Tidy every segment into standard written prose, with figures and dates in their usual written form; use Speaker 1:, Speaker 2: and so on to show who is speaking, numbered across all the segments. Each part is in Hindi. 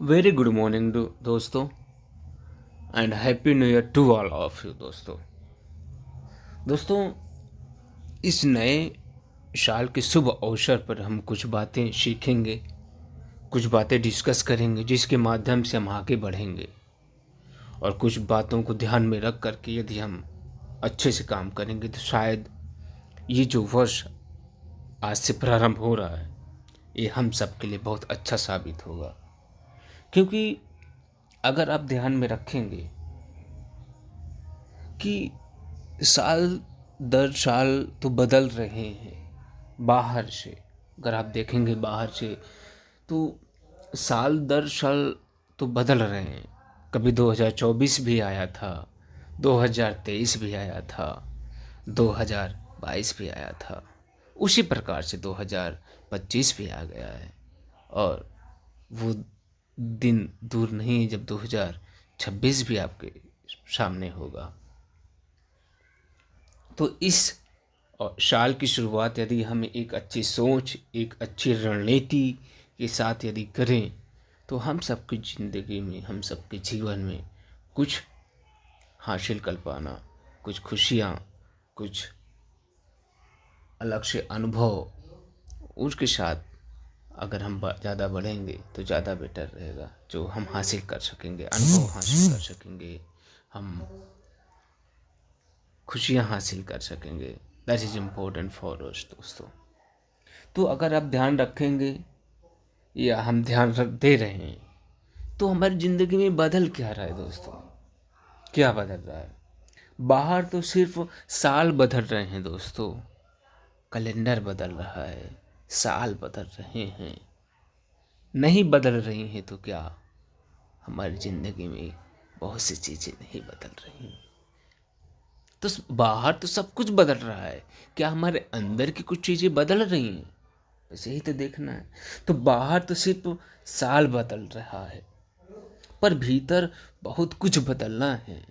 Speaker 1: वेरी गुड मॉर्निंग दोस्तों and happy new year to all of you दोस्तों इस नए साल के शुभ अवसर पर हम कुछ बातें सीखेंगे, कुछ बातें डिस्कस करेंगे जिसके माध्यम से हम आगे बढ़ेंगे। और कुछ बातों को ध्यान में रख करके यदि हम अच्छे से काम करेंगे तो शायद ये जो वर्ष आज से प्रारंभ हो रहा है ये हम सब के लिए बहुत अच्छा साबित होगा। क्योंकि अगर आप ध्यान में रखेंगे कि साल दर साल तो बदल रहे हैं बाहर से। अगर आप देखेंगे बाहर से तो साल दर साल तो बदल रहे हैं। कभी 2024 भी आया था, 2023 भी आया था, 2022 भी आया था, उसी प्रकार से 2025 भी आ गया है। और वो दिन दूर नहीं है जब 2026 भी आपके सामने होगा। तो इस साल की शुरुआत यदि हम एक अच्छी सोच, एक अच्छी रणनीति के साथ यदि करें तो हम सबकी ज़िंदगी में, हम सबके जीवन में कुछ हासिल कर पाना, कुछ खुशियाँ, कुछ अलग से अनुभव उसके साथ अगर हम ज़्यादा बढ़ेंगे तो ज़्यादा बेटर रहेगा। जो हम हासिल कर सकेंगे, अनुभव हासिल कर सकेंगे, हम खुशियाँ हासिल कर सकेंगे। That is important for us दोस्तों। तो अगर आप ध्यान रखेंगे या हम ध्यान रख दे रहे हैं तो हमारी ज़िंदगी में बदल क्या रहा है दोस्तों? क्या बदल रहा है? बाहर तो सिर्फ साल बदल रहे हैं दोस्तों, कैलेंडर बदल रहा है, साल बदल रहे हैं। नहीं बदल रही हैं तो क्या हमारी ज़िंदगी में बहुत सी चीज़ें नहीं बदल रही? तो बाहर तो सब कुछ बदल रहा है, क्या हमारे अंदर की कुछ चीज़ें बदल रही हैं? बस यही तो देखना है। तो बाहर तो सिर्फ साल बदल रहा है पर भीतर बहुत कुछ बदलना है।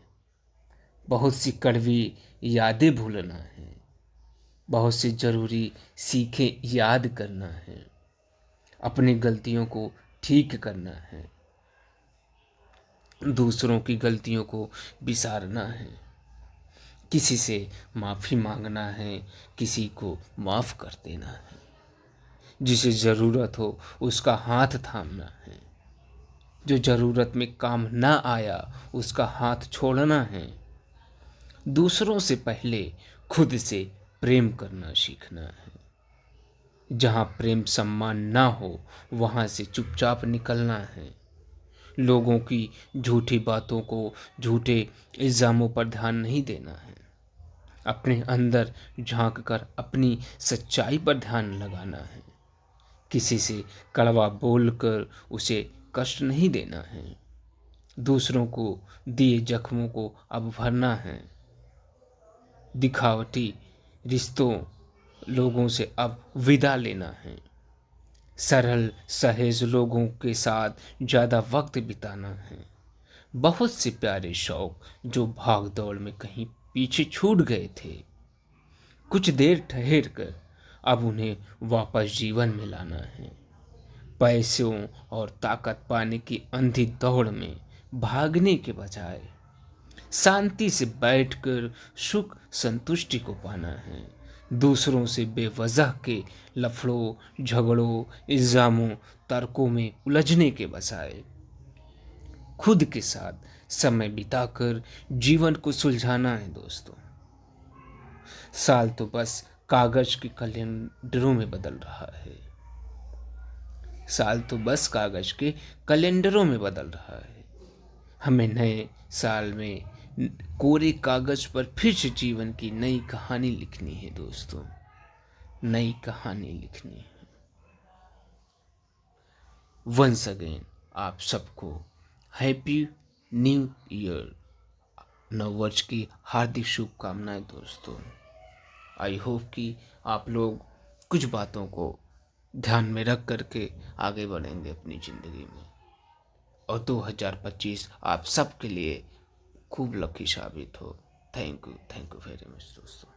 Speaker 1: बहुत सी कड़वी यादें भूलना है, बहुत सी ज़रूरी सीखें याद करना है, अपनी गलतियों को ठीक करना है, दूसरों की गलतियों को विसारना है, किसी से माफ़ी मांगना है, किसी को माफ़ कर देना है, जिसे ज़रूरत हो उसका हाथ थामना है, जो ज़रूरत में काम ना आया उसका हाथ छोड़ना है, दूसरों से पहले खुद से प्रेम करना सीखना है। जहाँ प्रेम सम्मान ना हो वहाँ से चुपचाप निकलना है। लोगों की झूठी बातों को, झूठे इल्ज़ामों पर ध्यान नहीं देना है। अपने अंदर झांक कर अपनी सच्चाई पर ध्यान लगाना है। किसी से कड़वा बोलकर उसे कष्ट नहीं देना है। दूसरों को दिए जख्मों को अब भरना है। दिखावटी रिश्तों, लोगों से अब विदा लेना है। सरल सहेज लोगों के साथ ज़्यादा वक्त बिताना है। बहुत से प्यारे शौक जो भाग दौड़ में कहीं पीछे छूट गए थे, कुछ देर ठहर कर अब उन्हें वापस जीवन में लाना है। पैसों और ताकत पाने की अंधी दौड़ में भागने के बजाय शांति से बैठकर सुख संतुष्टि को पाना है। दूसरों से बेवजह के लफड़ों, झगड़ों, इल्ज़ामों, तर्कों में उलझने के बजाय खुद के साथ समय बिताकर जीवन को सुलझाना है दोस्तों। साल तो बस कागज के कैलेंडरों में बदल रहा है। साल तो बस कागज के कैलेंडरों में बदल रहा है। हमें नए साल में कोरे कागज पर फिर से जीवन की नई कहानी लिखनी है दोस्तों, नई कहानी लिखनी है। वंस अगेन आप सबको हैप्पी न्यू ईयर, नव वर्ष की हार्दिक शुभकामनाएं दोस्तों। आई होप कि आप लोग कुछ बातों को ध्यान में रख करके आगे बढ़ेंगे अपनी ज़िंदगी में और 2025 आप सबके लिए खूब लकी साबित हो। थैंक यू वेरी मच दोस्तों।